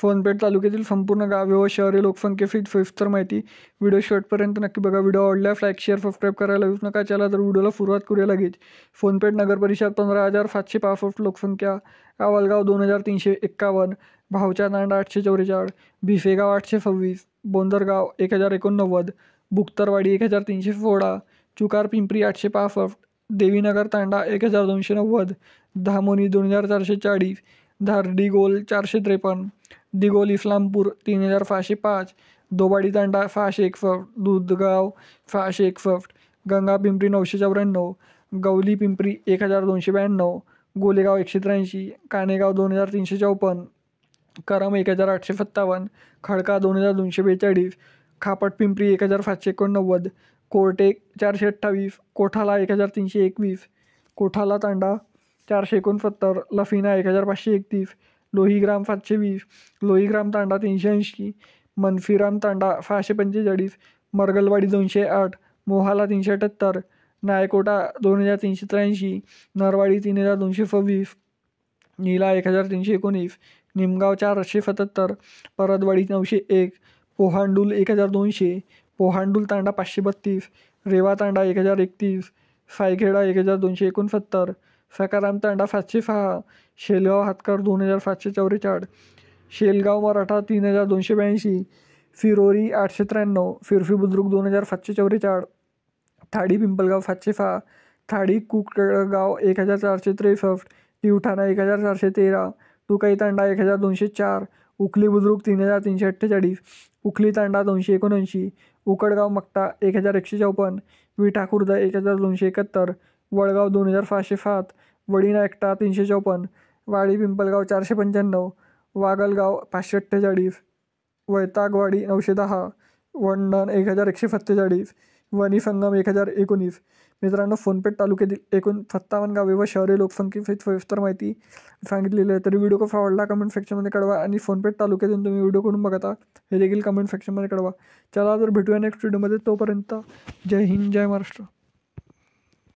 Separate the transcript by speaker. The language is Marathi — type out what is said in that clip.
Speaker 1: सोनपेठ तालुक्यातील संपूर्ण गावे व शहरे लोकसंख्येची सविस्तर माहिती व्हिडिओ शेवटपर्यंत नक्की बघा. व्हिडिओ आवडल्यास लाईक शेअर सबस्क्राईब करायला विसरू नका. चला तर व्हिडिओला सुरुवात करूया लगेच. सोनपेठ नगर परिषद 15,765 लोकसंख्या, कावलगाव 2,351, भावचा तांडा 844, भिसेगाव 826, बोंदरगाव 1,089, बुक्तरवाडी 1,316, चुकार पिंपरी 865, देवीनगर तांडा 1,290, धामोनी 2,440, धारडीगोल 453, दिगोल इस्लामपूर 3,605, दोबाडी तांडा 661, दूधगाव 661, गंगा पिंपरी 994, गवली पिंपरी 1,292, गोलेगाव 183, कानेगाव 2,354, करम 1,857, खडका 2,242, खापट पिंपरी 1,789, कोर्टे 428, कोठाला 1,321, कोठाला तांडा 469, लफिना 1,531, लोहीग्राम 720, लोहीग्राम तांडा 380, मनफिराम तांडा 645, मरगलवाडी 208, मोहाला 378, नायकोटा 2,383, नरवाडी 3,226, नीला 1,319, निमगाव 477, परतवाडी 901, पोहांडूल 1,200, पोहांडूल तांडा 532, रेवा तांडा 1,031, सायखेडा 1,269, सकाराम तांडा 706, शेलगाव हातकर 2,744, शेलगाव मराठा 3,282, फिरोरी 893, फिरफी बुद्रुक 2,744, थाडी पिंपलगाव 706, थाडी कुकडगाव 1,463, तिवठाणा 1,413, टुकाई तांडा 1,204, उखली बुद्रुक 3,348, उखली तांडा 279, उकडगाव मक्ता 1,154, विठा खुर्द 1,271, वडगाव 2,607, वडीना एकटा 354, वाडी पिंपलगाव 495, वागलगाव 548, वैतागवाडी 910, वंडण 1,147, वणी संगम 1,019. मित्रांनो, सोनपेठ तालुक्यातील एकूण 57 गावे व शहरे लोकसंख्येची सविस्तर माहिती सांगितलेली आहे. तरी व्हिडिओ कसा आवडला कमेंट सेक्शनमध्ये कळवा आणि सोनपेठ तालुक्यातून तुम्ही व्हिडिओ करून बघता हे देखील कमेंट सेक्शनमध्ये कळवा. चला तर भेटूया नेक्स्ट व्हिडिओमध्ये. तोपर्यंत जय हिंद, जय महाराष्ट्र.